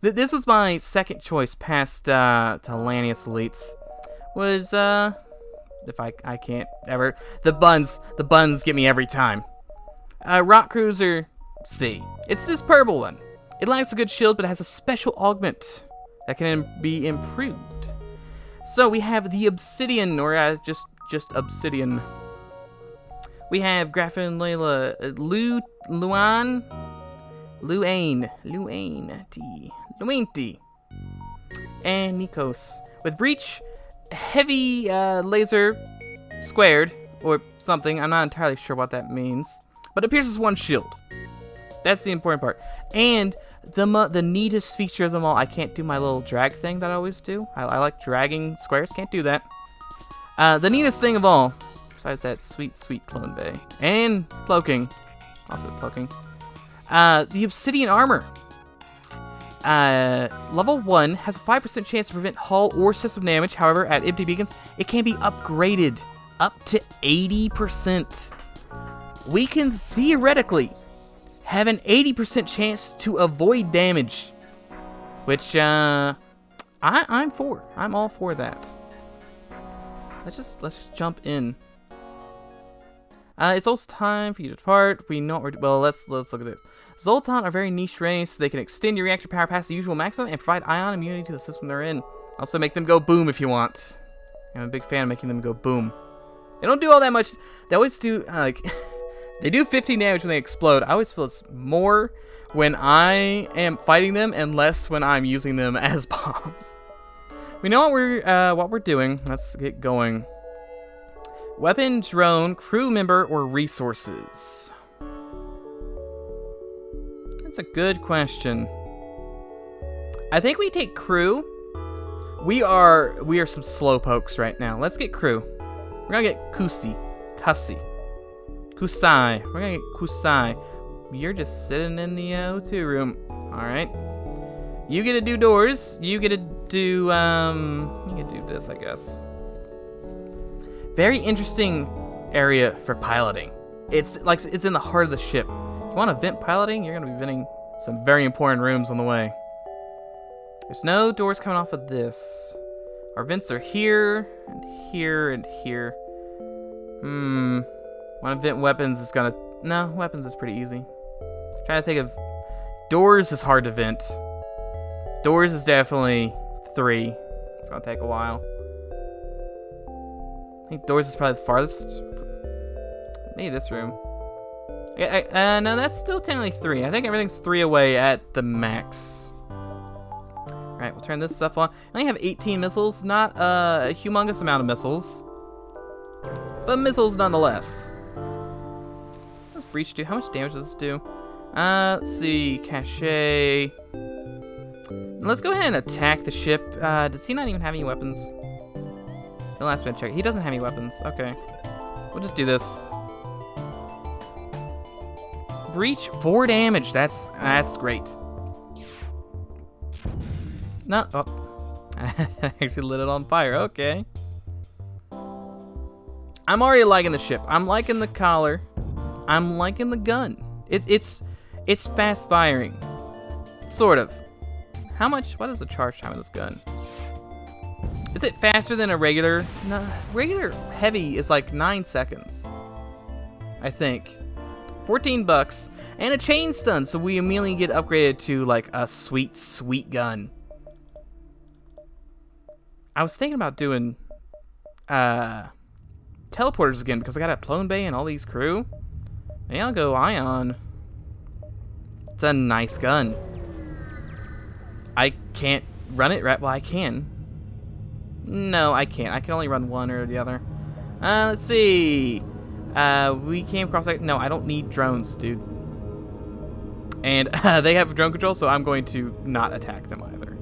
This was my second choice past Lanius Elites. Was if I can't ever the buns get me every time. Rock Cruiser C. It's this purple one. It lacks a good shield, but it has a special augment that can be improved. So we have the Obsidian, or just Obsidian. We have Graffin Layla, Luain T, and Nikos. With Breach, heavy laser squared, or something. I'm not entirely sure what that means. But it pierces one shield. That's the important part. And the neatest feature of them all, I can't do my little drag thing that I always do. I like dragging squares, can't do that. The neatest thing of all, besides that sweet clone bay. And cloaking. Also cloaking. The Obsidian Armor. Level 1 has a 5% chance to prevent hull or system damage. However, at empty beacons, it can be upgraded up to 80%. We can theoretically have an 80% chance to avoid damage, which I'm for. I'm all for that. Let's just jump in. It's also time for you to depart. We know what well. Let's look at this. Zoltan are very niche race. They can extend your reactor power past the usual maximum and provide ion immunity to the system they're in. Also, make them go boom if you want. I'm a big fan of making them go boom. They don't do all that much. They always do like. They do 15 damage when they explode. I always feel it's more when I am fighting them and less when I'm using them as bombs. We know what we're doing. Let's get going. Weapon, drone, crew member, or resources? That's a good question. I think we take crew. We are some slowpokes right now. Let's get crew. We're gonna get Kusai. We're gonna get Kusai. You're just sitting in the O2 room. Alright. You get to do doors. You get to do, you can do this, I guess. Very interesting area for piloting. It's in the heart of the ship. If you want to vent piloting, you're gonna be venting some very important rooms on the way. There's no doors coming off of this. Our vents are here, and here, and here. Want to vent weapons is gonna... No, weapons is pretty easy. Trying to think of... Doors is hard to vent. Doors is definitely 3. It's gonna take a while. I think doors is probably the farthest. Maybe this room. No, that's still technically 3. I think everything's 3 away at the max. Alright, we'll turn this stuff on. I only have 18 missiles. Not a humongous amount of missiles. But missiles nonetheless. Breach do? How much damage does this do? Let's see. Cache. Let's go ahead and attack the ship. Does he not even have any weapons? The last minute check. He doesn't have any weapons. Okay. We'll just do this. Breach 4 damage. That's great. No. Oh. I actually lit it on fire. Okay. I'm already liking the ship. I'm liking the collar. I'm liking the gun. It's fast firing. Sort of. How much? What is the charge time of this gun? Is it faster than a regular? No, regular heavy is like 9 seconds. I think. $14 and a chain stun, so we immediately get upgraded to like a sweet gun. I was thinking about doing teleporters again because I got a clone bay and all these crew. Maybe I'll go ion. It's a nice gun. I can't run it right. Well, I can. No, I can't. I can only run one or the other. Let's see. We came across like no, I don't need drones, dude. And they have drone control, so I'm going to not attack them either.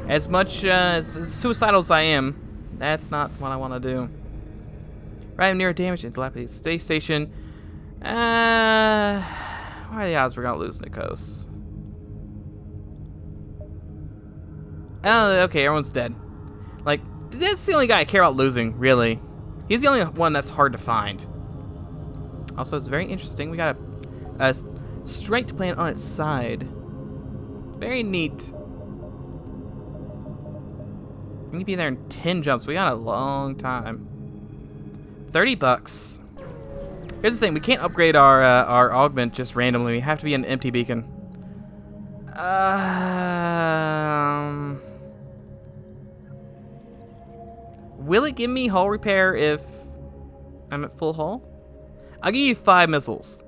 As much as suicidal as I am, that's not what I want to do. Right, I'm near a damaged and dilapidated space station. What are the odds we're gonna lose Nikos? Oh, okay, everyone's dead. Like, that's the only guy I care about losing, really. He's the only one that's hard to find. Also, it's very interesting. We got a straight plant on its side. Very neat. We need to be there in 10 jumps. We got a long time. 30 bucks. Here's the thing. We can't upgrade our augment just randomly. We have to be an empty beacon. Will it give me hull repair if I'm at full hull? I'll give you 5 missiles.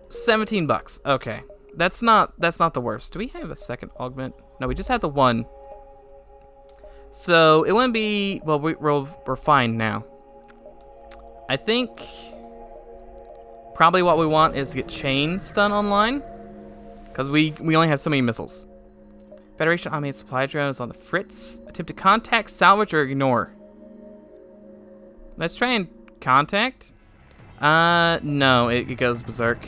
17 bucks. Okay. That's not the worst. Do we have a second augment? No, we just had the one. So it wouldn't be, well, we're fine now. I think probably what we want is to get chain stun online, because we only have so many missiles. Federation automated supply drones on the fritz. Attempt to contact, salvage, or ignore. Let's try and contact. No, it goes berserk.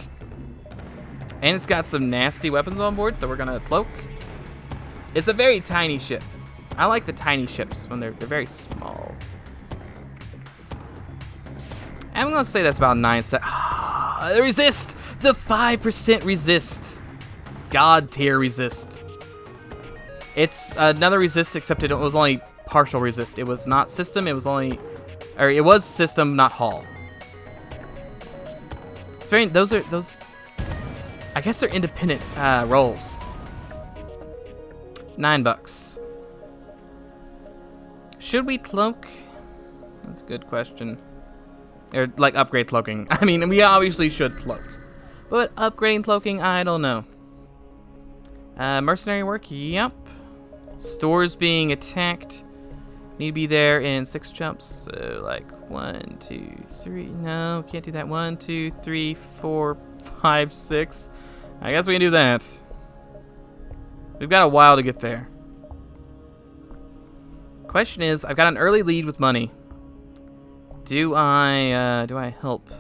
And it's got some nasty weapons on board, so we're gonna cloak. It's a very tiny ship. I like the tiny ships when they're very small. I'm gonna say that's about 9 sec. Resist! The 5% resist. God tier resist. It's another resist, except it was only partial resist. It was not system, it was only, or it was system, not hull. It's very, those, I guess they're independent roles. 9 bucks. Should we cloak? That's a good question. Or like upgrade cloaking. I mean, we obviously should cloak, but upgrading cloaking, I don't know. Mercenary work, yep. Stores being attacked. Need to be there in 6 jumps. So like 1, 2, 3. No, can't do that. 1, 2, 3, 4, 5, 6. I guess we can do that. We've got a while to get there. Question is, I've got an early lead with money. Do I help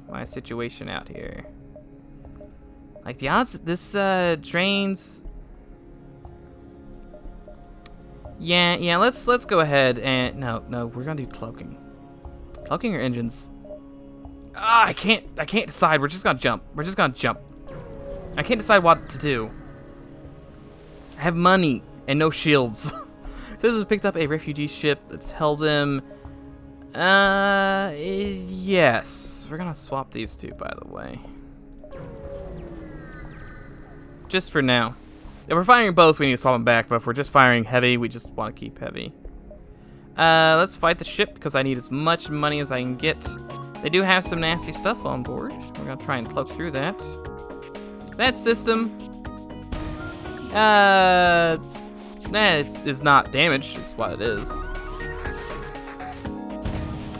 my situation out here? Like the odds, this drains. Yeah. Let's go ahead and no, we're gonna do cloaking. Cloaking or engines? I can't decide. We're just gonna jump. I can't decide what to do. I have money and no shields. This has picked up a refugee ship that's held them. Yes. We're gonna swap these two, by the way. Just for now. If we're firing both, we need to swap them back, but if we're just firing heavy, we just want to keep heavy. Let's fight the ship, because I need as much money as I can get. They do have some nasty stuff on board. We're gonna try and cloak through that. That system, it's not damaged, it's what it is.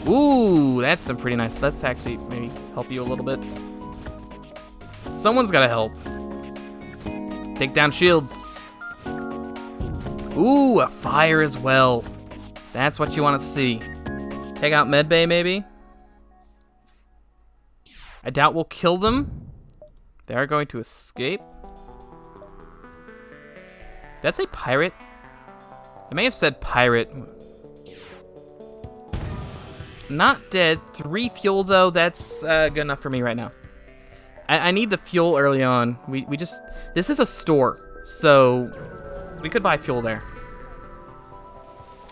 Ooh, that's some pretty nice. Let's actually maybe help you a little bit. Someone's gotta help. Take down shields. Ooh, a fire as well. That's what you want to see. Take out medbay, maybe. I doubt we'll kill them. They are going to escape. Did that say pirate? I may have said pirate. Not dead. 3 fuel though. That's good enough for me right now. I need the fuel early on. We just, this is a store, so we could buy fuel there.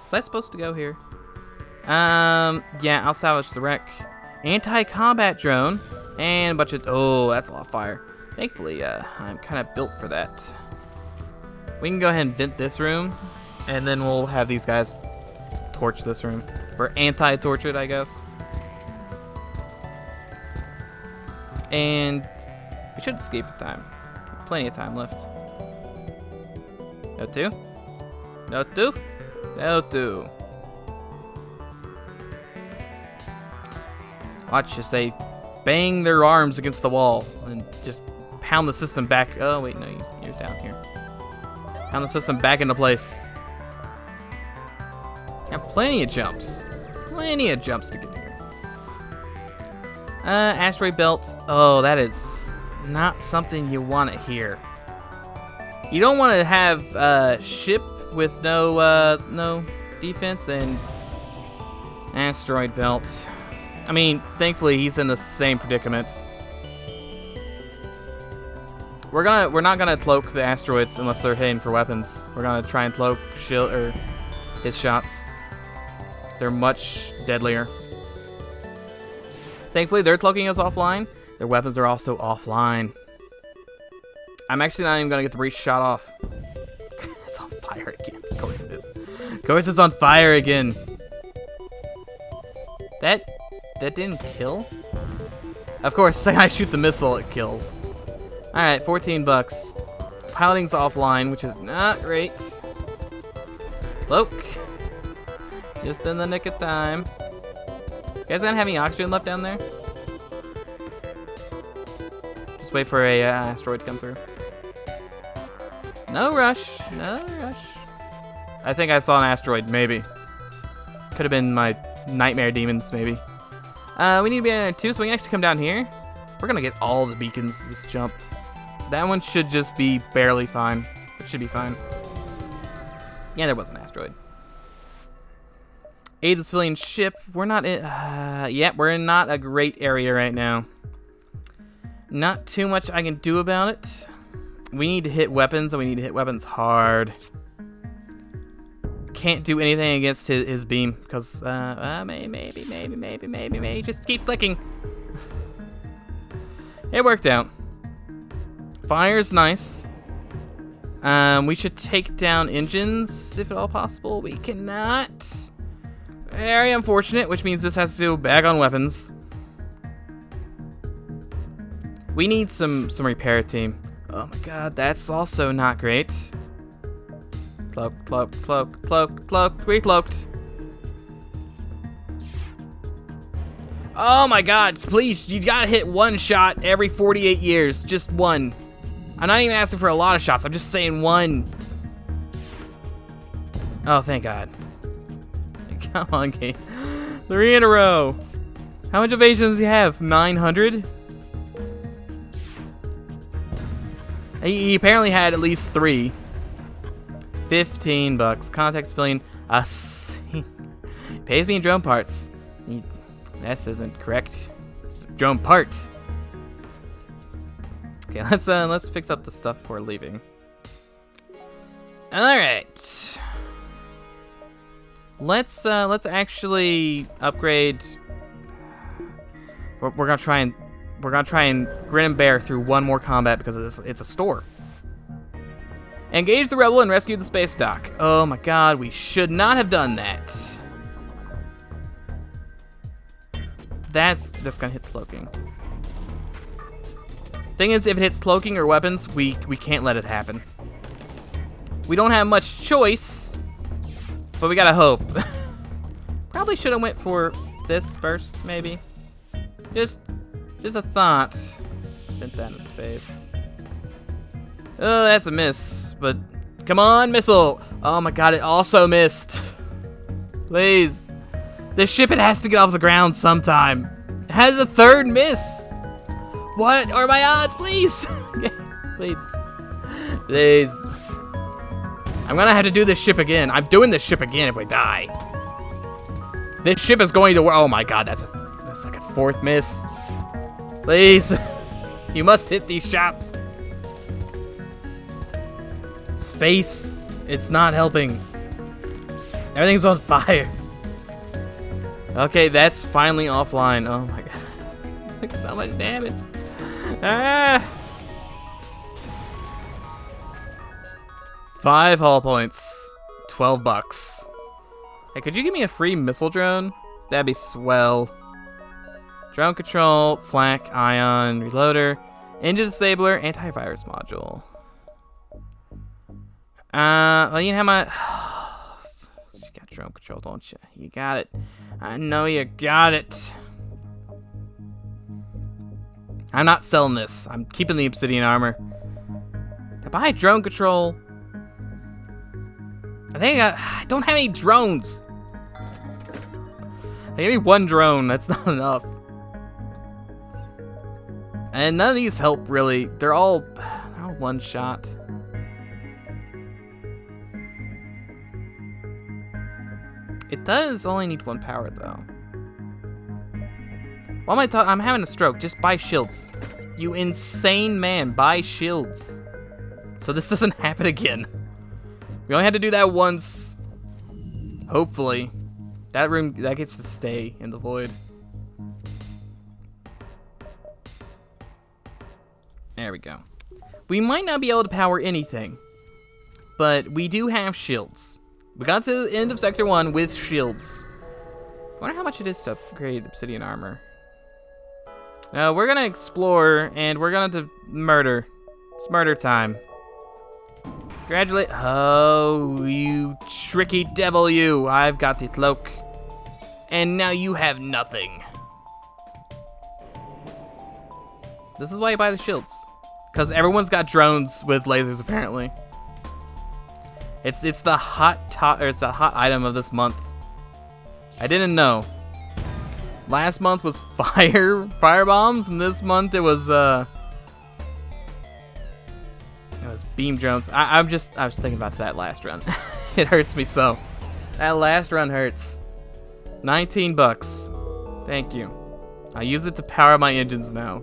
Was I supposed to go here? Yeah, I'll salvage the wreck. Anti-combat drone and a bunch of, oh, that's a lot of fire. Thankfully, I'm kind of built for that. We can go ahead and vent this room, and then we'll have these guys torch this room. We're anti-torch it, I guess. And we should escape in time. Plenty of time left. No 2? No 2? No 2. Watch as they bang their arms against the wall and just pound the system back. Oh, wait, no, you're down here. Pound the system back into place. Got plenty of jumps. Plenty of jumps to get here. Asteroid belt. Oh, that is not something you want to hear. You don't want to have a ship with no defense and asteroid belt. I mean, thankfully he's in the same predicament. We're not gonna cloak the asteroids unless they're hitting for weapons. We're gonna try and cloak shield or his shots. They're much deadlier. Thankfully, they're cloaking us offline. Their weapons are also offline. I'm actually not even gonna get the breach shot off. It's on fire again. Of course it is. Of course it's on fire again. That didn't kill? Of course, the second I shoot the missile, it kills. Alright, 14 bucks. Piloting's offline, which is not great. Cloak. Just in the nick of time. You guys gonna have any oxygen left down there? Just wait for a asteroid to come through. No rush. No rush. I think I saw an asteroid, maybe. Could have been my nightmare demons, maybe. We need to be in two, so we can actually come down here. We're gonna get all the beacons this jump. That one should just be barely fine. It should be fine. Yeah, there was an asteroid. Aid the civilian ship. We're not in. Yeah, we're in not a great area right now. Not too much I can do about it. We need to hit weapons, and we need to hit weapons hard. Can't do anything against his beam because maybe just keep clicking. It worked out. Fire's nice. We should take down engines if at all possible. We cannot. Very unfortunate, which means this has to do bag on weapons. We need some repair team. Oh my god, that's also not great. Cloak, cloak, cloak, cloak, cloak. We cloaked. Oh my god, please, you gotta hit one shot every 48 years. Just one. I'm not even asking for a lot of shots, I'm just saying one. Oh, thank god. Come on, game. 3 in a row. How much evasion does he have? 900? He apparently had at least 3. 15 bucks. Contact civilian. Pays me in drone parts. That isn't correct. It's a drone part. Okay, let's fix up the stuff before leaving. All right. Let's actually upgrade. We're gonna try and grin and bear through one more combat because it's a store. Engage the rebel and rescue the space dock. Oh my god, we should not have done that. That's gonna hit cloaking. Thing is, if it hits cloaking or weapons, we can't let it happen. We don't have much choice, but we gotta hope. Probably should have went for this first, maybe. Just a thought. Spent that in space. Oh, that's a miss. But come on, missile! Oh my god, it also missed. Please. This ship, it has to get off the ground sometime. It has a third miss. What are my odds? Please. Please. Please. I'm gonna have to do this ship again. I'm doing this ship again if we die. This ship is going to work. Oh my god, that's like a 4th miss. Please. You must hit these shots. Space. It's not helping. Everything's on fire. Okay, that's finally offline. Oh my god. Like so much damage. Ah. 5 hull points. 12 bucks. Hey, could you give me a free missile drone? That'd be swell. Drone control, flak, ion, reloader, engine disabler, antivirus module. Well, you have my. You got drone control, don't you? You got it. I know you got it. I'm not selling this. I'm keeping the obsidian armor. To buy drone control. I think I don't have any drones. Give me 1 drone. That's not enough. And none of these help really. They're all one shot. It does only need 1 power though. Why am I talking? I'm having a stroke. Just buy shields. You insane man, buy shields. So this doesn't happen again. We only had to do that once. Hopefully. That room, that gets to stay in the void. There we go. We might not be able to power anything, but we do have shields. We got to the end of Sector 1 with shields. I wonder how much it is to upgrade obsidian armor. We're gonna explore, and we're gonna murder. It's murder time. Congratulate. Oh, you tricky devil, you. I've got the cloak. And now you have nothing. This is why you buy the shields. Because everyone's got drones with lasers, apparently. It's the hot item of this month. I didn't know. Last month was fire bombs, and this month it was beam drones. I was thinking about that last run. It hurts me so. That last run hurts. 19 bucks. Thank you. I use it to power my engines now.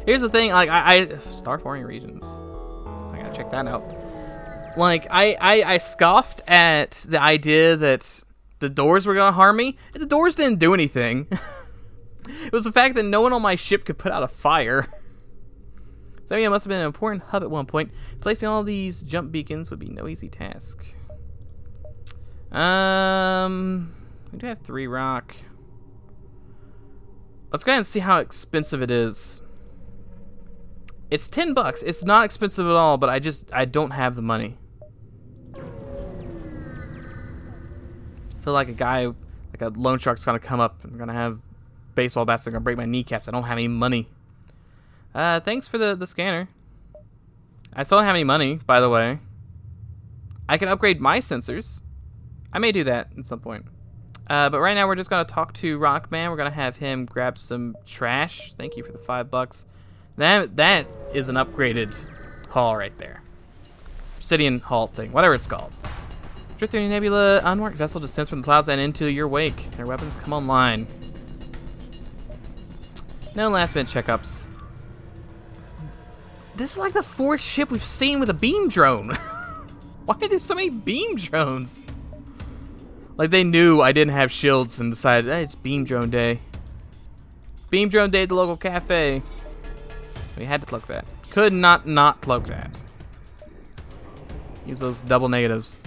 Here's the thing, like I star forming regions. I gotta check that out. Like I scoffed at the idea that the doors were gonna harm me. The doors didn't do anything. It was the fact that no one on my ship could put out a fire. So yeah, it must have been an important hub at one point. Placing all these jump beacons would be no easy task. We do have 3 rock. Let's go ahead and see how expensive it is. It's 10 bucks. It's not expensive at all, but I don't have the money. I feel like a loan shark's gonna come up and gonna have baseball bats that are gonna break my kneecaps. I don't have any money. Thanks for the scanner. I still don't have any money, by the way. I can upgrade my sensors. I may do that at some point. But right now we're just gonna talk to Rockman. We're gonna have him grab some trash. Thank you for the 5 bucks. That is an upgraded haul right there. Obsidian haul thing, whatever it's called. Drift through nebula, unmarked vessel descends from the clouds and into your wake. Their weapons come online. No last minute checkups. This is like the 4th ship we've seen with a beam drone. Why are there so many beam drones? Like they knew I didn't have shields and decided, hey, it's beam drone day. Beam drone day at the local cafe. We had to cloak that. Could not cloak that. Use those double negatives.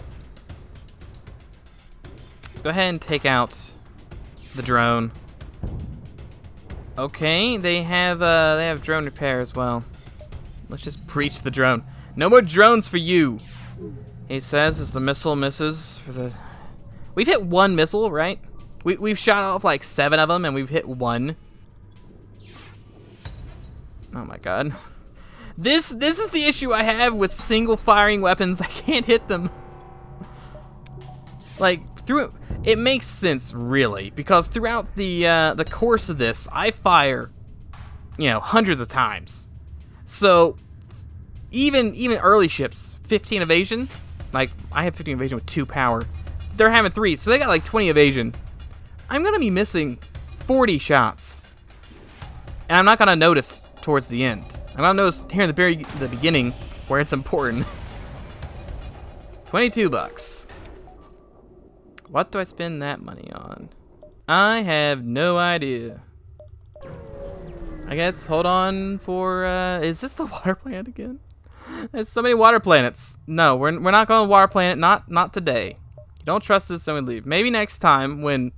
Let's go ahead and take out the drone. Okay, they have drone repair as well. Let's just breach the drone. No more drones for you. He says as the missile misses for the. We've hit 1 missile, right? We've shot off like 7 of them and we've hit 1. Oh my god. This is the issue I have with single firing weapons. I can't hit them. Like it makes sense really, because throughout the course of this I fire, hundreds of times. So even early ships, 15 evasion, like I have 15 evasion with 2 power. They're having 3, so they got like 20 evasion. I'm gonna be missing 40 shots, and I'm not gonna notice towards the end. I'm gonna notice here in the beginning where it's important. 22 bucks. What do I spend that money on? I have no idea. I guess hold on for is this the water planet again? There's so many water planets. No, we're not going to water planet. Not today. You don't trust this, then we leave. Maybe next time when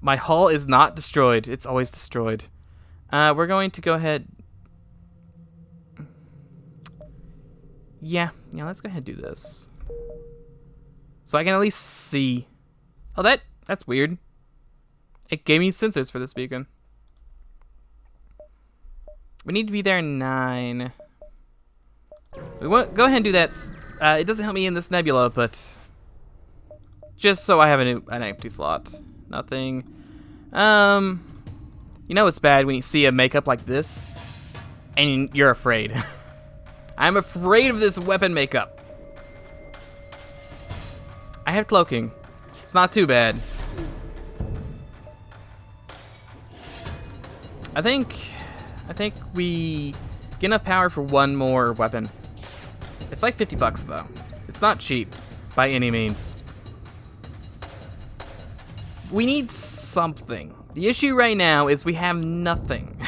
my hull is not destroyed. It's always destroyed. We're going to go ahead. Yeah, let's go ahead and do this. So I can at least see. Oh, that's weird. It gave me sensors for this beacon. We need to be there in 9. We won't go ahead and do that. It doesn't help me in this nebula, but just so I have an empty slot. Nothing. It's bad when you see a makeup like this and you're afraid. I'm afraid of this weapon makeup. I have cloaking. It's not too bad. I think I think we get enough power for one more weapon. It's like 50 bucks though. It's not cheap by any means. We need something. The issue right now is we have nothing.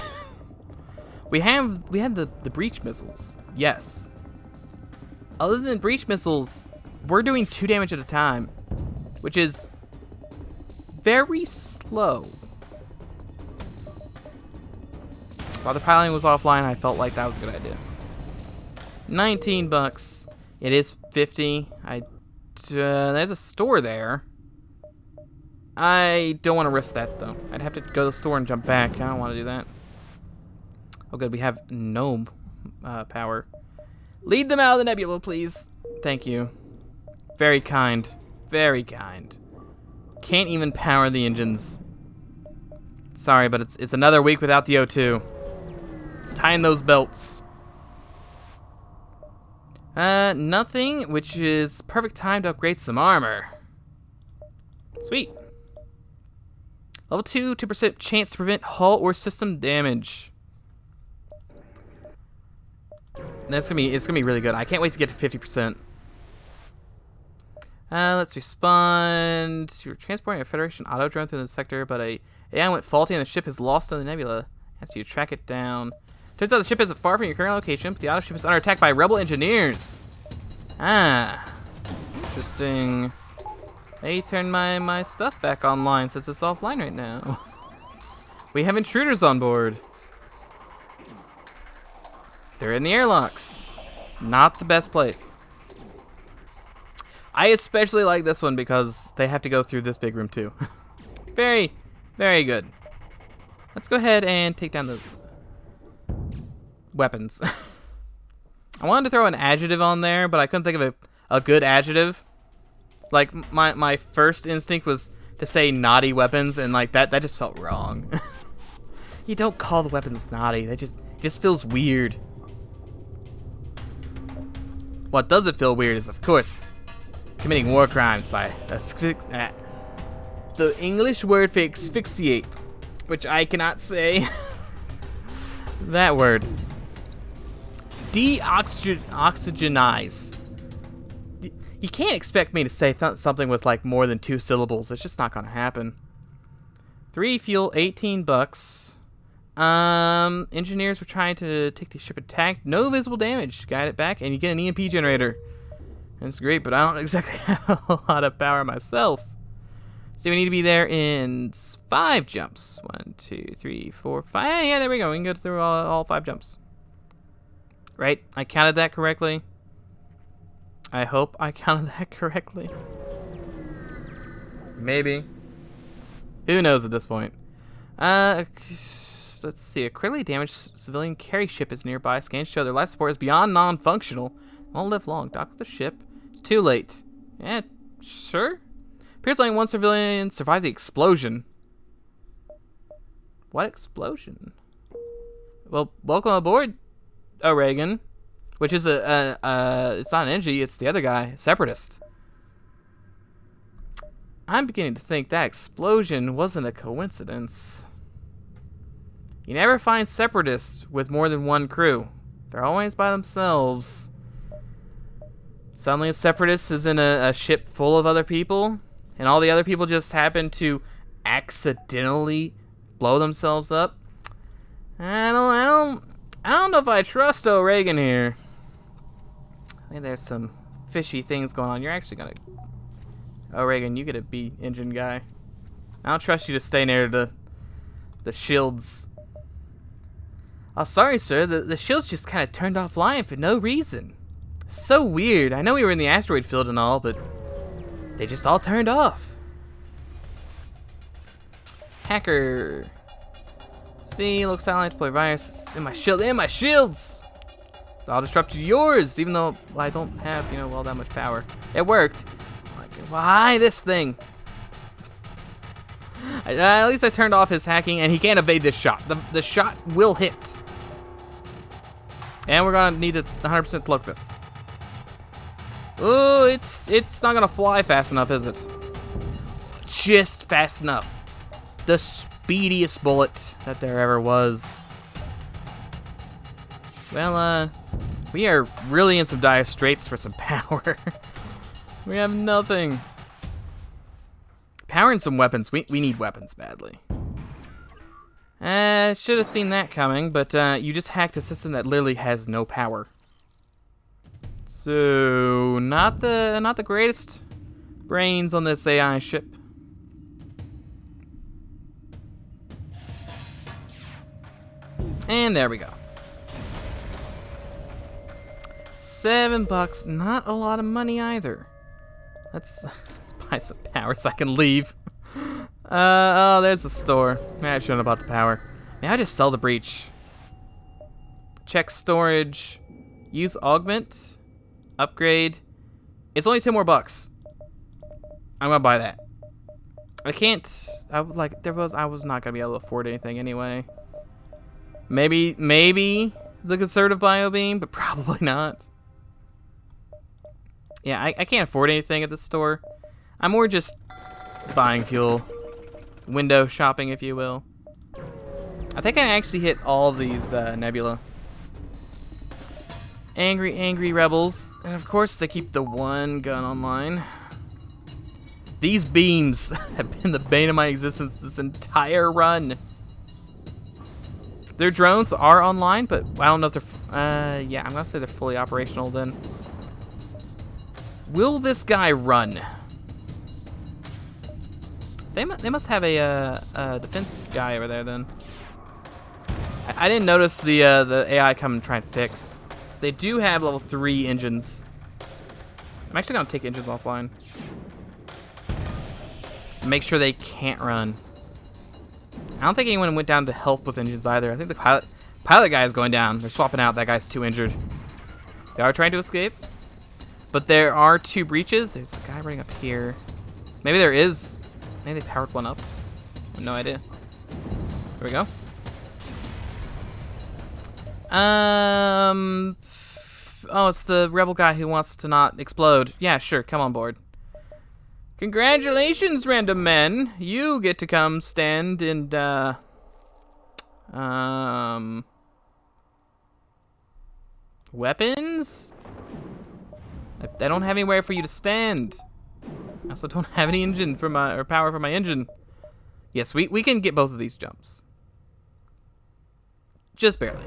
we have the breach missiles. Yes. Other than breach missiles, we're doing 2 damage at a time, which is very slow. While the piloting was offline, I felt like that was a good idea. 19 bucks. It is 50. There's a store there. I don't want to risk that though. I'd have to go to the store and jump back. I don't want to do that. Oh good, we have no power. Lead them out of the nebula, please. Thank you. Very kind. Very kind. Can't even power the engines. Sorry, but it's another week without the O2. Tying those belts. Nothing, which is perfect time to upgrade some armor. Sweet. Level 2, 2% chance to prevent hull or system damage. It's gonna be really good. I can't wait to get to 50%. Let's respond. You're transporting a Federation auto drone through the sector, but AI went faulty and the ship is lost in the nebula. As you track it down. Turns out the ship isn't far from your current location, but the auto ship is under attack by rebel engineers. Ah, interesting. They turned my stuff back online since it's offline right now. We have intruders on board. They're in the airlocks. Not the best place. I especially like this one because they have to go through this big room too. Very, very good. Let's go ahead and take down those weapons. I wanted to throw an adjective on there, but I couldn't think of a good adjective. Like, my first instinct was to say naughty weapons, and like that just felt wrong. You don't call the weapons naughty. That just feels weird. What doesn't feel weird is, of course, committing war crimes by the English word for asphyxiate, which I cannot say. That word. De-oxygenize. You can't expect me to say something with like more than 2 syllables. It's just not gonna happen. 3 fuel, 18 bucks. Engineers were trying to take the ship attack. No visible damage. Guide it back, and you get an EMP generator. That's great, but I don't exactly have a lot of power myself. So we need to be there in 5 jumps. 1, 2, 3, 4, 5. Yeah, there we go. We can go through all 5 jumps. Right? I counted that correctly. I hope I counted that correctly. Maybe. Who knows at this point? Let's see. A critically damaged civilian carry ship is nearby. Scans show their life support is beyond non-functional. Won't live long. Dock with the ship. It's too late. Yeah, sure. Appears only one civilian survived the explosion. What explosion? Well, welcome aboard, O'Regan. Which is it's not an energy, it's the other guy, Separatist. I'm beginning to think that explosion wasn't a coincidence. You never find Separatists with more than 1 crew. They're always by themselves. Suddenly a Separatist is in a ship full of other people, and all the other people just happen to accidentally blow themselves up. I don't know if I trust O'Regan here. I think there's some fishy things going on. You're actually gonna... O'Regan, you get a B engine guy. I don't trust you to stay near the shields. Oh, sorry, sir. The shields just kind of turned offline for no reason. So weird. I know we were in the asteroid field and all, but they just all turned off. Hacker. See, look silent, deploy virus. It's in my shield. In my shields! I'll disrupt yours, even though I don't have, all that much power. It worked. Why this thing? At least I turned off his hacking, and he can't evade this shot. The shot will hit. And we're gonna need to 100% cloak this. Ooh, it's not gonna fly fast enough, is it? Just fast enough. The speediest bullet that there ever was. Well, we are really in some dire straits for some power. We have nothing. Power and some weapons. We need weapons badly. Should have seen that coming, but you just hacked a system that literally has no power. So not the greatest brains on this AI ship. And there we go. $7, not a lot of money either. Let's buy some power so I can leave. Oh, there's the store. Maybe I shouldn't have bought the power. Maybe I just sell the breach. Check storage. Use augment. Upgrade. It's only $10 more. I'm gonna buy that. I can't. I was not gonna be able to afford anything anyway. Maybe the conservative biobeam, but probably not. Yeah, I can't afford anything at the store. I'm more just buying fuel. Window shopping, if you will. I think I actually hit all of these nebula. Angry rebels. And of course, they keep the one gun online. These beams have been the bane of my existence this entire run. Their drones are online, but I don't know if they're... yeah, I'm going to say they're fully operational then. Will this guy run? They must have a defense guy over there then. I didn't notice the AI come and try and fix. They do have level 3 engines. I'm actually going to take engines offline. Make sure they can't run. I don't think anyone went down to help with engines either. I think the pilot guy is going down. They're swapping out. That guy's too injured. They are trying to escape. But there are 2 breaches. There's a guy running up here. Maybe there is. Maybe they powered one up. I have no idea. There we go. Oh, it's the rebel guy who wants to not explode. Yeah, sure. Come on board. Congratulations, random men. You get to come stand and, weapons? I don't have anywhere for you to stand. I also don't have any engine for my, or power for my engine. Yes, we can get both of these jumps. Just barely.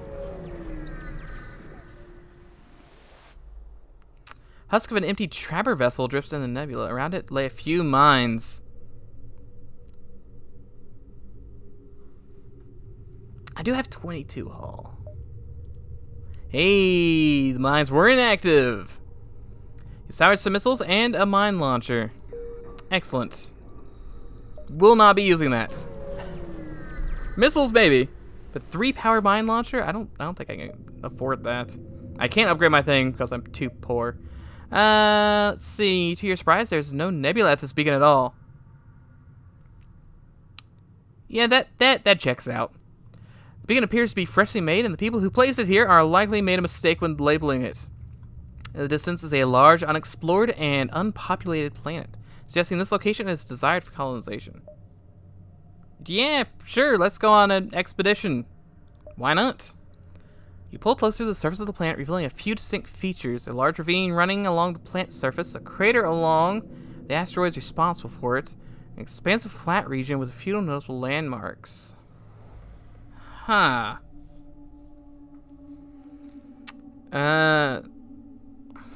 Husk of an empty trapper vessel drifts in the nebula. Around it lay a few mines. I do have 22 hull. Hey, the mines were inactive. You salvaged some missiles and a mine launcher. Excellent. Will not be using that. Missiles, maybe, but 3 power mine launcher. I don't think I can afford that. I can't upgrade my thing because I'm too poor. Let's see. To your surprise, there's no nebula at this beacon at all. Yeah, that checks out. The beacon appears to be freshly made, and the people who placed it here are likely made a mistake when labeling it. In the distance is a large, unexplored, and unpopulated planet, suggesting this location is desired for colonization. Yeah, sure, let's go on an expedition. Why not? You pull closer to the surface of the planet, revealing a few distinct features. A large ravine running along the planet's surface, a crater along the asteroids responsible for it, an expansive flat region with a few noticeable landmarks. Huh.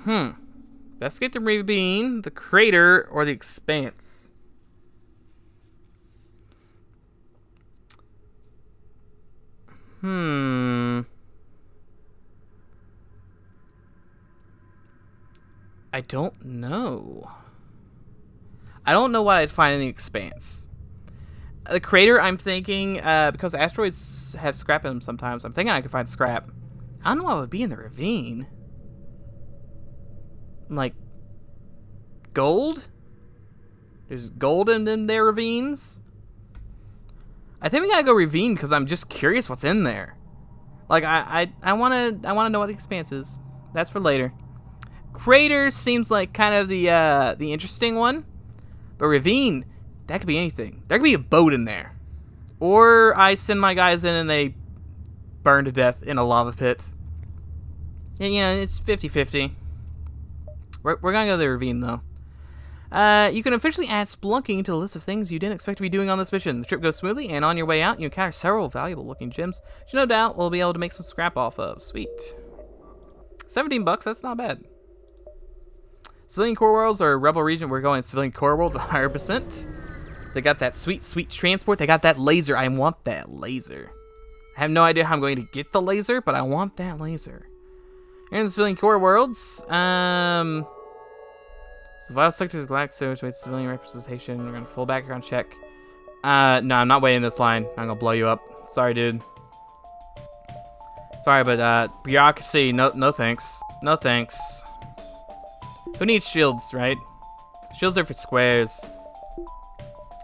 Investigate the ravine, the crater, or the expanse. I don't know. I don't know what I'd find in the expanse. The crater, I'm thinking, because asteroids have scrap in them sometimes, I'm thinking I could find scrap. I don't know what would be in the ravine. Like, gold? There's gold in their ravines? I think we gotta go ravine because I'm just curious what's in there. Like, I wanna know what the expanse is. That's for later. Crater seems like kind of the interesting one, but ravine, that could be anything. There could be a boat in there, or I send my guys in and they burn to death in a lava pit. You know, it's 50-50. We're gonna go to the ravine, though. You can officially add splunking to the list of things you didn't expect to be doing on this mission. The trip goes smoothly, and on your way out, you encounter several valuable-looking gems, which no doubt we'll be able to make some scrap off of. Sweet. $17, that's not bad. Civilian core worlds or rebel region, we're going civilian core worlds 100%. They got that sweet, sweet transport. They got that laser. I want that laser. I have no idea how I'm going to get the laser, but I want that laser. Here in the civilian core worlds, survival sectors, galactic wait civilian representation. We're gonna full background check. No, I'm not waiting this line. I'm gonna blow you up. Sorry, dude. Sorry, but bureaucracy. No thanks. No thanks. Who needs shields, right? Shields are for squares.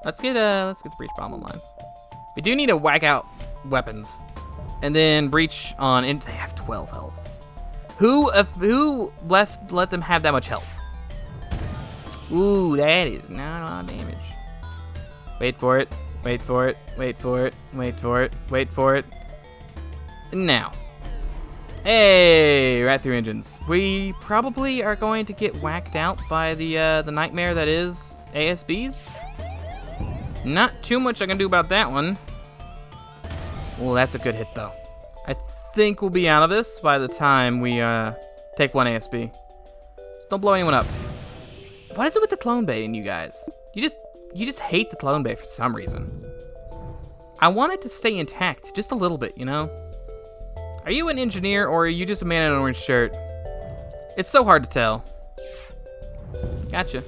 Let's get the breach bomb online. We do need to whack out weapons, and then breach on. And they have 12 health. Who let them have that much health? Ooh, that is not a lot of damage. Wait for it. Wait for it. Wait for it. Wait for it. Wait for it. Now. Hey, right through engines. We probably are going to get whacked out by the nightmare that is ASBs. Not too much I can do about that one. Well, that's a good hit, though. I think we'll be out of this by the time we take one ASB. Just don't blow anyone up. What is it with the clone bay in you guys? You just hate the clone bay for some reason. I want it to stay intact just a little bit, you know? Are you an engineer or are you just a man in an orange shirt? It's so hard to tell. Gotcha.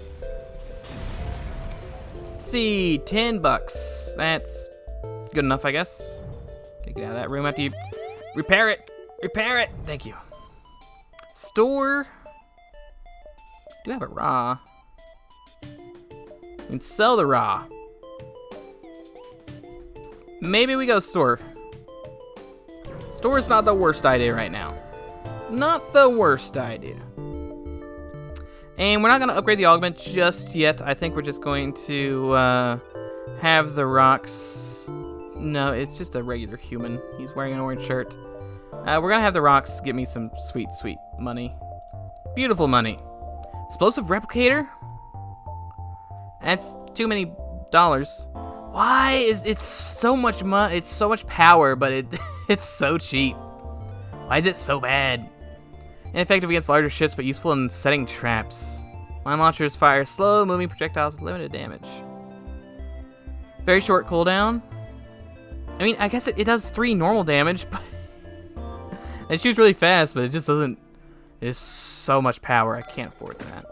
Let's see, $10. That's good enough, I guess. Okay, get out of that room after you repair it. Repair it. Thank you. Store. Do have a raw. We can sell the raw. Maybe we go store. Store's not the worst idea right now. Not the worst idea. And we're not going to upgrade the augment just yet. I think we're just going to have the rocks. No, it's just a regular human. He's wearing an orange shirt. We're going to have the rocks get me some sweet, sweet money. Beautiful money. Explosive replicator? That's too many dollars. Why is it's so much money? It's so much power, but it's so cheap. Why is it so bad? Ineffective against larger ships, but useful in setting traps. Mine launchers fire slow-moving projectiles with limited damage. Very short cooldown. I mean, I guess it does 3 normal damage, but it shoots really fast, but it just doesn't. It is so much power. I can't afford that.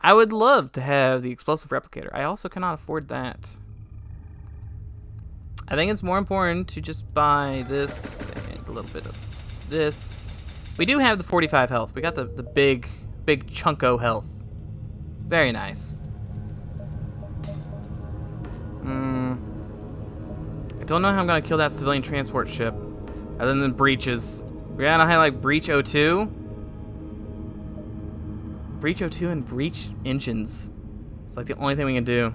I would love to have the explosive replicator. I also cannot afford that. I think it's more important to just buy this and a little bit of this. We do have the 45 health. We got the big chunko health. Very nice. I don't know how I'm gonna kill that civilian transport ship, other than breaches. We're gonna have like breach O2. Breach O2 and breach engines. It's like the only thing we can do.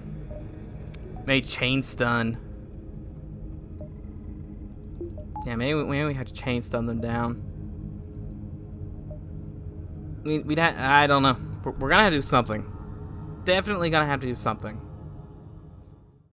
Maybe chain stun. Yeah, maybe we have to chain stun them down. I don't know. We're gonna have to do something. Definitely gonna have to do something.